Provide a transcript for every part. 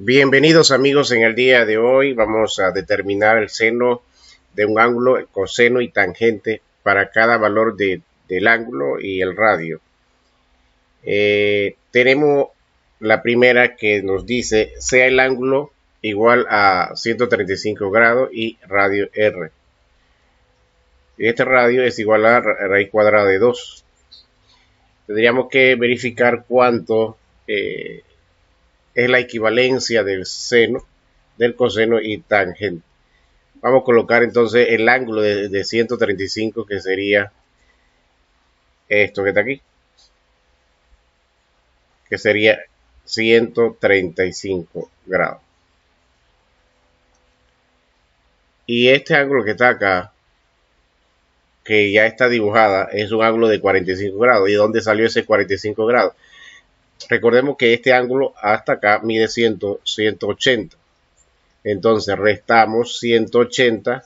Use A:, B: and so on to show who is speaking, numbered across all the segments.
A: Bienvenidos amigos, en el día de hoy vamos a determinar el seno de un ángulo, el coseno y tangente para cada valor del ángulo y el radio. Tenemos la primera que nos dice sea el ángulo igual a 135 grados y radio R. Y este radio es igual a raíz cuadrada de 2. Tendríamos que verificar cuánto es la equivalencia del seno, del coseno y tangente. Vamos a colocar entonces el ángulo de 135, que sería esto que está aquí, que sería 135 grados. Y este ángulo que está acá, que ya está dibujada, es un ángulo de 45 grados. ¿Y dónde salió ese 45 grados? Recordemos que este ángulo hasta acá mide 180. Entonces restamos 180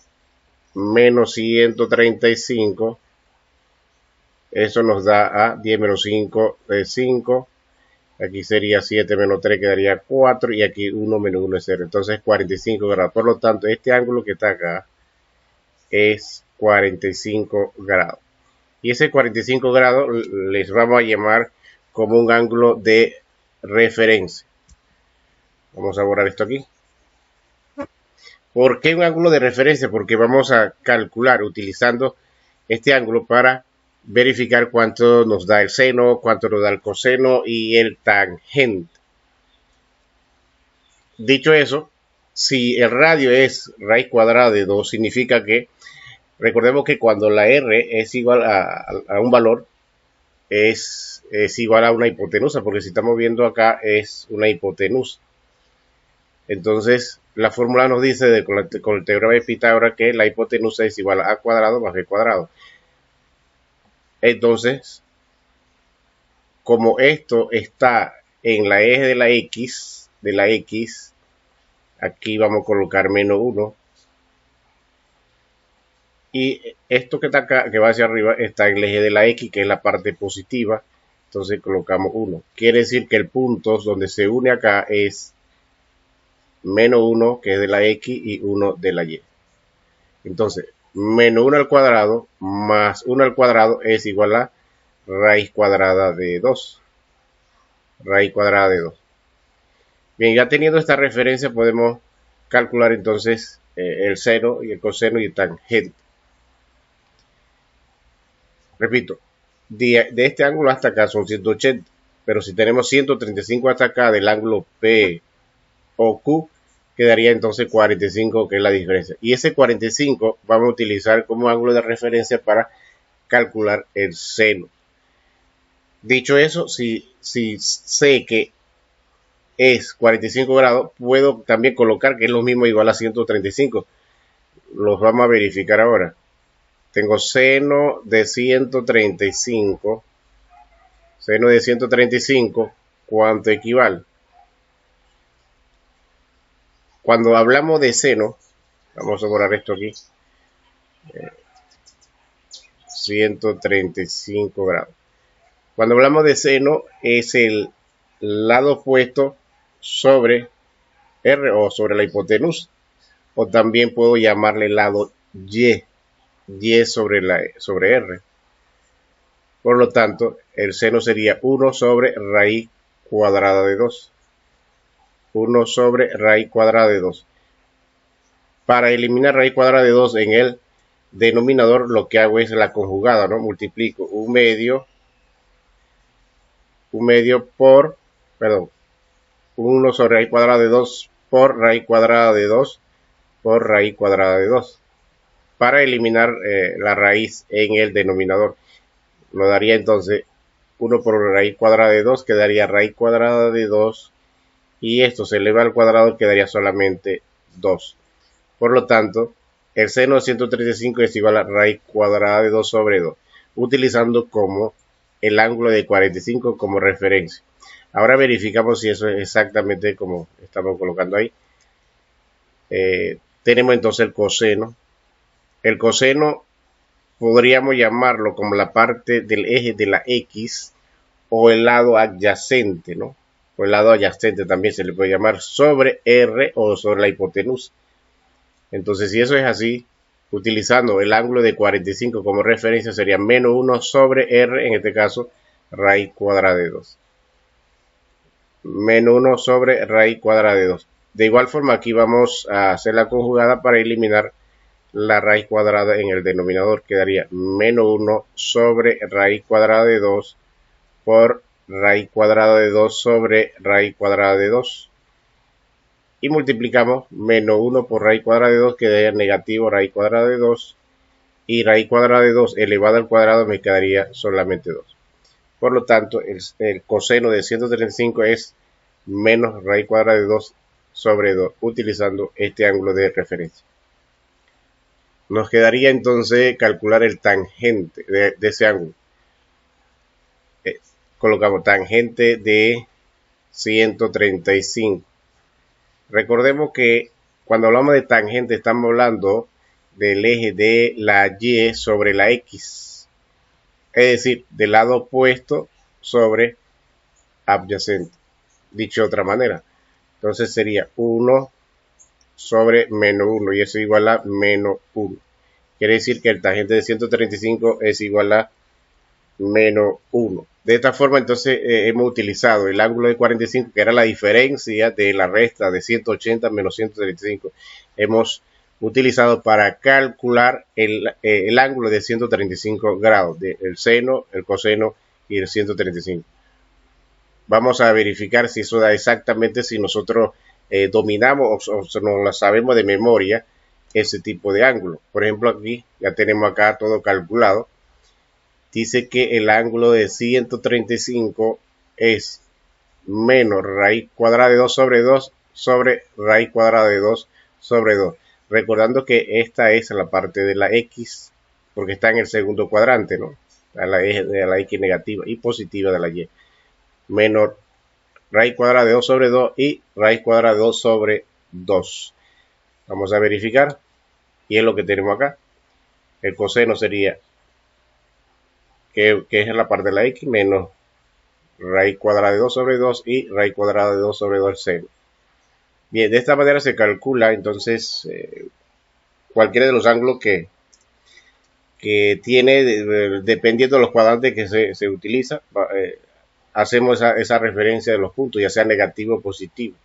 A: menos 135. Eso nos da a 10 menos 5 de 5. Aquí sería 7 menos 3, quedaría 4. Y aquí 1 menos 1 es 0. Entonces 45 grados. Por lo tanto, este ángulo que está acá es 45 grados. Y ese 45 grados les vamos a llamar como un ángulo de referencia. Vamos a borrar esto aquí. ¿Por qué un ángulo de referencia? Porque vamos a calcular utilizando este ángulo para verificar cuánto nos da el seno, cuánto nos da el coseno y el tangente. Dicho eso, si el radio es raíz cuadrada de 2, significa que, recordemos que cuando la R es igual a un valor, es igual a una hipotenusa, porque si estamos viendo acá es una hipotenusa. Entonces, la fórmula nos dice con el teorema de Pitágoras que la hipotenusa es igual a A cuadrado más B cuadrado. Entonces, como esto está en la eje de la X, aquí vamos a colocar menos 1. Y esto que está acá, que va hacia arriba, está en el eje de la X, que es la parte positiva. Entonces colocamos 1. Quiere decir que el punto donde se une acá es menos 1, que es de la X, y 1 de la Y. Entonces, menos 1 al cuadrado más 1 al cuadrado es igual a raíz cuadrada de 2. Raíz cuadrada de 2. Bien, ya teniendo esta referencia podemos calcular entonces el seno y el coseno y el tangente. Repito, de este ángulo hasta acá son 180, pero si tenemos 135 hasta acá del ángulo P o Q, quedaría entonces 45, que es la diferencia. Y ese 45 vamos a utilizar como ángulo de referencia para calcular el seno. Dicho eso, si sé que es 45 grados, puedo también colocar que es lo mismo igual a 135. Los vamos a verificar ahora. Tengo seno de 135. Seno de 135, ¿cuánto equivale? Cuando hablamos de seno, vamos a borrar esto aquí. 135 grados. Cuando hablamos de seno, es el lado opuesto sobre R o sobre la hipotenusa. O también puedo llamarle lado Y sobre R. Por lo tanto, el seno sería 1 sobre raíz cuadrada de 2. 1 sobre raíz cuadrada de 2. Para eliminar raíz cuadrada de 2 en el denominador, lo que hago es la conjugada, ¿no? Multiplico un medio por, 1 sobre raíz cuadrada de 2 por raíz cuadrada de 2 por raíz cuadrada de 2. Para eliminar la raíz en el denominador, nos daría entonces 1 por raíz cuadrada de 2, quedaría raíz cuadrada de 2, y esto se eleva al cuadrado, quedaría solamente 2. Por lo tanto, el seno de 135 es igual a raíz cuadrada de 2 sobre 2, utilizando como el ángulo de 45 como referencia. Ahora verificamos si eso es exactamente como estamos colocando ahí. Tenemos entonces el coseno. El coseno podríamos llamarlo como la parte del eje de la X o el lado adyacente, ¿no? o el lado adyacente también se le puede llamar, sobre R o sobre la hipotenusa. Entonces, si eso es así, utilizando el ángulo de 45 como referencia, sería menos 1 sobre R, en este caso, raíz cuadrada de 2. Menos 1 sobre raíz cuadrada de 2. De igual forma, aquí vamos a hacer la conjugada para eliminar la raíz cuadrada en el denominador. Quedaría menos 1 sobre raíz cuadrada de 2 por raíz cuadrada de 2 sobre raíz cuadrada de 2. Y multiplicamos menos 1 por raíz cuadrada de 2, quedaría negativo raíz cuadrada de 2. Y raíz cuadrada de 2 elevado al cuadrado me quedaría solamente 2. Por lo tanto, el coseno de 135 es menos raíz cuadrada de 2 sobre 2, utilizando este ángulo de referencia. Nos quedaría entonces calcular el tangente de ese ángulo. Colocamos tangente de 135. Recordemos que cuando hablamos de tangente estamos hablando del eje de la Y sobre la X. Es decir, del lado opuesto sobre adyacente. Dicho de otra manera. Entonces sería 1 sobre menos 1 y eso es igual a menos 1. Quiere decir que el tangente de 135 es igual a menos 1. De esta forma entonces hemos utilizado el ángulo de 45, que era la diferencia de la resta de 180 menos 135. Hemos utilizado para calcular el ángulo de 135 grados, el seno, el coseno y el 135. Vamos a verificar si eso da exactamente, si nosotros dominamos o no lo sabemos de memoria ese tipo de ángulo. Por ejemplo, aquí ya tenemos acá todo calculado. Dice que el ángulo de 135 es menos raíz cuadrada de 2 sobre 2 sobre raíz cuadrada de 2 sobre 2. Recordando que esta es la parte de la X, porque está en el segundo cuadrante, ¿no? A la X negativa y positiva de la Y. Menos raíz cuadrada de 2 sobre 2 y raíz cuadrada de 2 sobre 2. Vamos a verificar. Y es lo que tenemos acá. El coseno sería que es la parte de la X menos raíz cuadrada de 2 sobre 2 y raíz cuadrada de 2 sobre 2 seno. Bien, de esta manera se calcula entonces cualquiera de los ángulos que tiene, dependiendo de los cuadrantes que se utiliza, hacemos esa referencia de los puntos, ya sea negativo o positivo.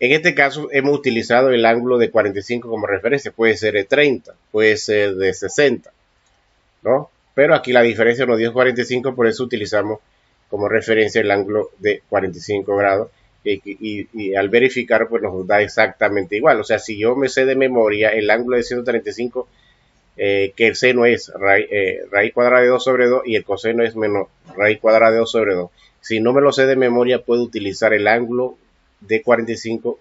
A: En este caso hemos utilizado el ángulo de 45 como referencia, puede ser de 30, puede ser de 60, ¿no? Pero aquí la diferencia nos dio 45, por eso utilizamos como referencia el ángulo de 45 grados y al verificar pues nos da exactamente igual. O sea, si yo me sé de memoria el ángulo de 135, que el seno es raíz cuadrada de 2 sobre 2 y el coseno es menos raíz cuadrada de 2 sobre 2. Si no me lo sé de memoria, puedo utilizar el ángulo de 45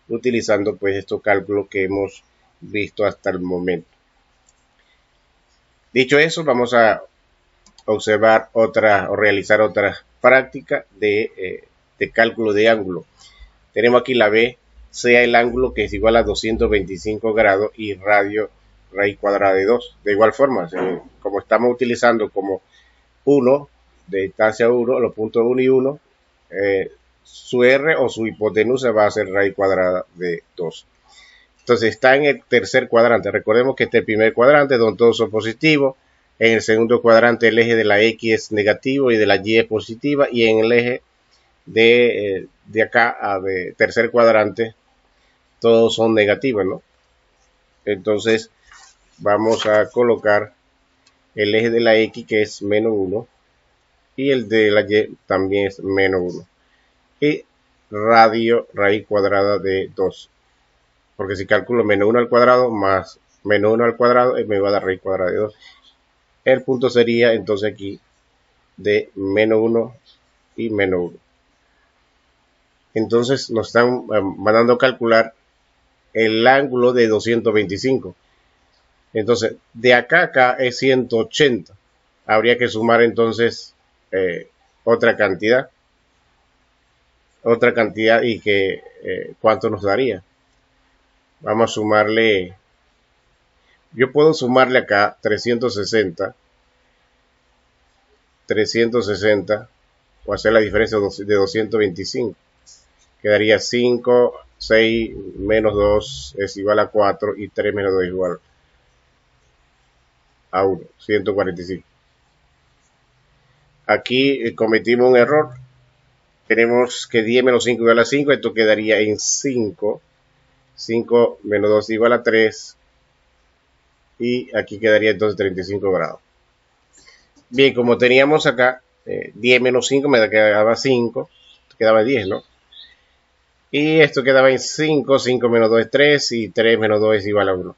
A: utilizando pues estos cálculos que hemos visto hasta el momento. Dicho eso, vamos a observar o realizar otra práctica de cálculo de ángulo. Tenemos aquí la B, sea el ángulo que es igual a 225 grados y radio raíz cuadrada de 2. De igual forma, como estamos utilizando como 1, de distancia 1, los puntos 1 y 1, su R o su hipotenusa va a ser raíz cuadrada de 2. Entonces está en el tercer cuadrante. Recordemos que este es el primer cuadrante donde todos son positivos. En el segundo cuadrante el eje de la X es negativo y de la Y es positiva. Y en el eje de acá de tercer cuadrante todos son negativos, ¿no? Entonces vamos a colocar el eje de la X que es menos 1 y el de la Y también es menos 1. Y radio raíz cuadrada de 2. Porque si calculo menos 1 al cuadrado más menos 1 al cuadrado, me va a dar raíz cuadrada de 2. El punto sería entonces aquí de menos 1 y menos 1. Entonces nos están mandando a calcular el ángulo de 225. Entonces de acá a acá es 180. Habría que sumar entonces otra cantidad. Y que ¿cuánto nos daría? Vamos a sumarle, yo puedo sumarle acá 360 o hacer la diferencia de 225. Quedaría 5, 6 menos 2 es igual a 4 y 3 menos 2 es igual a 1, 145. Aquí cometimos un error. Tenemos que 10 menos 5 igual a 5, esto quedaría en 5. 5 menos 2 igual a 3. Y aquí quedaría entonces 35 grados. Bien, como teníamos acá 10 menos 5 me quedaba 5. Quedaba 10, ¿no? Y esto quedaba en 5. 5 menos 2 es 3 y 3 menos 2 es igual a 1.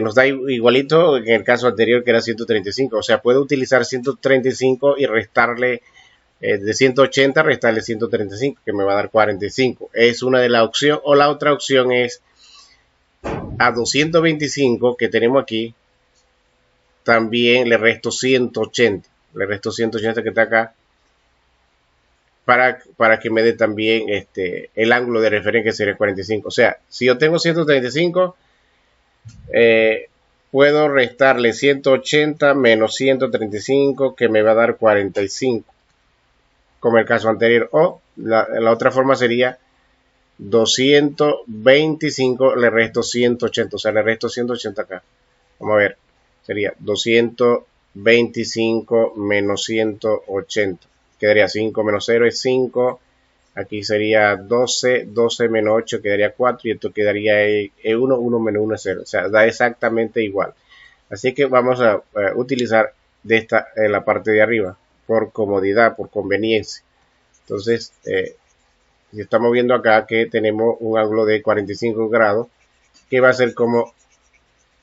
A: Nos da igualito en el caso anterior que era 135. O sea, puedo utilizar 135 y restarle de 180, restarle 135, que me va a dar 45. Es una de las opciones. O la otra opción es a 225 que tenemos aquí, también le resto 180. Le resto 180 que está acá. Para que me dé también el ángulo de referencia que sería 45. O sea, si yo tengo 135, puedo restarle 180 menos 135 que me va a dar 45, como el caso anterior. O la otra forma sería 225 le resto 180, o sea, le resto 180 acá. Vamos a ver, sería 225 menos 180. Quedaría 5 menos 0 es 5. Aquí sería 12, 12 menos 8 quedaría 4 y esto quedaría 1, 1 menos 1 es 0. O sea, da exactamente igual. Así que vamos a utilizar de esta en la parte de arriba por comodidad, por conveniencia. Entonces, estamos viendo acá que tenemos un ángulo de 45 grados que va a ser como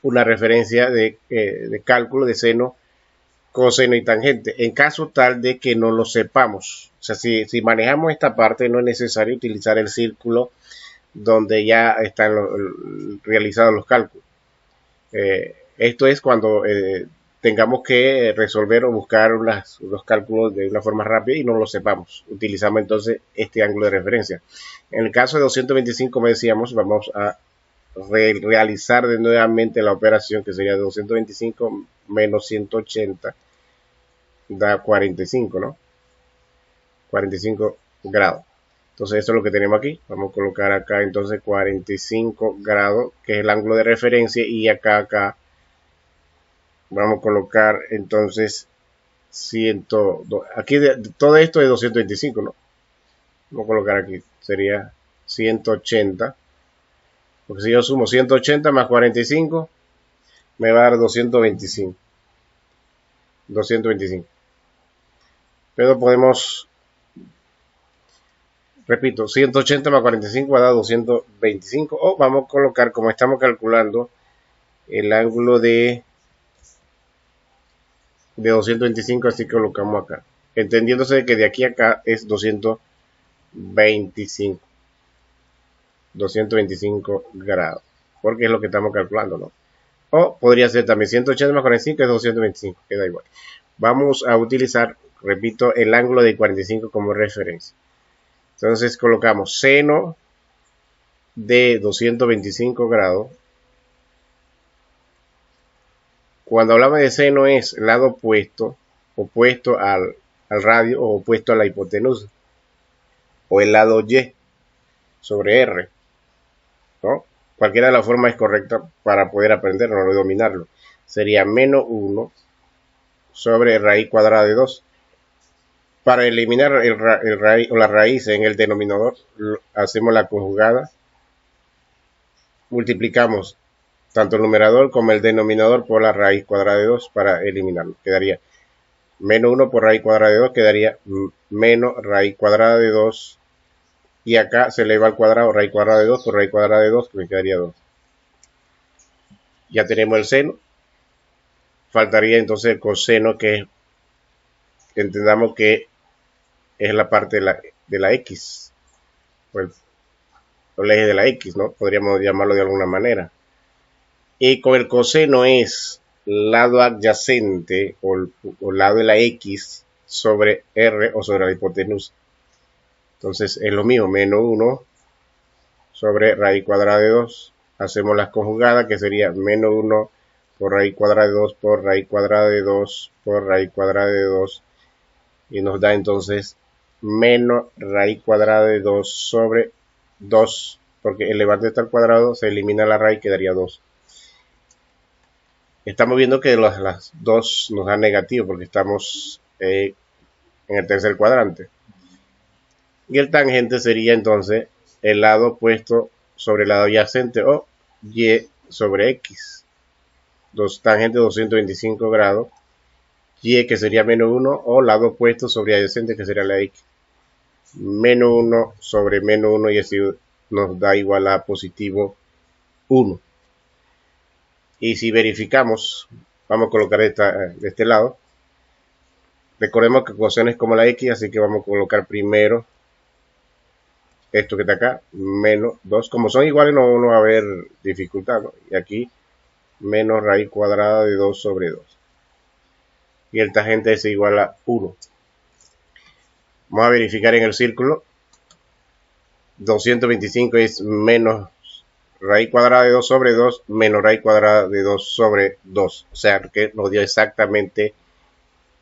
A: una referencia de cálculo de seno, coseno y tangente, en caso tal de que no lo sepamos. O sea, si manejamos esta parte, no es necesario utilizar el círculo donde ya están realizados los cálculos. Esto es cuando tengamos que resolver o buscar los cálculos de una forma rápida y no lo sepamos. Utilizamos entonces este ángulo de referencia. En el caso de 225, como decíamos, vamos a realizar de nuevamente la operación que sería de 225 menos 180 da 45, ¿no? 45 grados. Entonces eso es lo que tenemos aquí. Vamos a colocar acá entonces 45 grados, que es el ángulo de referencia, y acá vamos a colocar entonces 102. Aquí todo esto es 225, ¿no? Vamos a colocar aquí, sería 180. Porque si yo sumo 180 más 45, me va a dar 225. 225. Pero podemos, repito, 180 más 45 va a dar 225. O vamos a colocar, como estamos calculando, el ángulo de 225, así que colocamos acá. Entendiéndose que de aquí a acá es 225. 225 grados. Porque es lo que estamos calculando, ¿no? O podría ser también 180 más 45 es 225, queda igual. Vamos a utilizar, repito, el ángulo de 45 como referencia. Entonces colocamos seno de 225 grados. Cuando hablamos de seno es lado opuesto, opuesto al radio o opuesto a la hipotenusa. O el lado Y sobre R, ¿no? Cualquiera de las formas es correcta para poder aprenderlo o dominarlo. Sería menos 1 sobre raíz cuadrada de 2. Para eliminar el raíz o la raíz en el denominador, hacemos la conjugada. Multiplicamos tanto el numerador como el denominador por la raíz cuadrada de 2 para eliminarlo. Quedaría menos 1 por raíz cuadrada de 2, quedaría menos raíz cuadrada de 2. Y acá se eleva al cuadrado, raíz cuadrada de 2 por raíz cuadrada de 2, que me quedaría 2. Ya tenemos el seno. Faltaría entonces el coseno, que entendamos que es la parte de la X. O el eje de la X, ¿no? Podríamos llamarlo de alguna manera. Y con el coseno es lado adyacente o lado de la X sobre R o sobre la hipotenusa. Entonces es lo mismo, menos 1 sobre raíz cuadrada de 2. Hacemos las conjugadas, que sería menos 1 por raíz cuadrada de 2 por raíz cuadrada de 2 por raíz cuadrada de 2. Y nos da entonces menos raíz cuadrada de 2 sobre 2, porque elevando esto al cuadrado se elimina la raíz, quedaría 2. Estamos viendo que las 2 nos dan negativo porque estamos en el tercer cuadrante. Y el tangente sería entonces el lado opuesto sobre el lado adyacente, o y sobre x. Tangente 225 grados, y que sería menos 1, o lado opuesto sobre adyacente, que sería la x. Menos 1 sobre menos 1, y así nos da igual a positivo 1. Y si verificamos, vamos a colocar de este lado. Recordemos que coseno es como la x, así que vamos a colocar primero esto que está acá, menos 2. Como son iguales no va a haber dificultad, ¿no? Y aquí menos raíz cuadrada de 2 sobre 2. Y el tangente es igual a 1. Vamos a verificar en el círculo. 225 es menos raíz cuadrada de 2 sobre 2 menos raíz cuadrada de 2 sobre 2. O sea que nos dio exactamente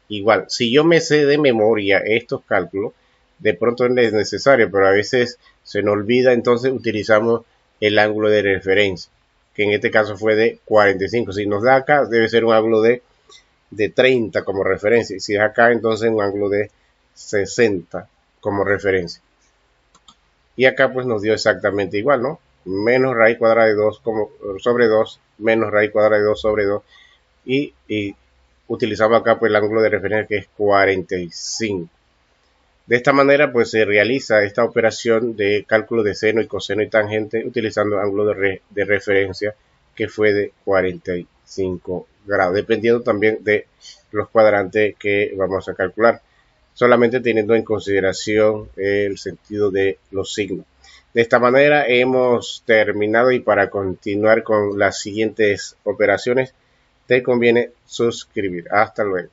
A: igual. Si yo me sé de memoria estos cálculos, de pronto es necesario, pero a veces se nos olvida, entonces utilizamos el ángulo de referencia, que en este caso fue de 45. Si nos da acá, debe ser un ángulo de 30 como referencia. Y si es acá, entonces un ángulo de 60 como referencia. Y acá pues nos dio exactamente igual, ¿no? Menos raíz cuadrada de 2 sobre 2, menos raíz cuadrada de 2 sobre 2. Y utilizamos acá pues el ángulo de referencia, que es 45. De esta manera pues se realiza esta operación de cálculo de seno y coseno y tangente utilizando ángulo de referencia, que fue de 45 grados, dependiendo también de los cuadrantes que vamos a calcular, solamente teniendo en consideración el sentido de los signos. De esta manera hemos terminado, y para continuar con las siguientes operaciones te conviene suscribir. Hasta luego.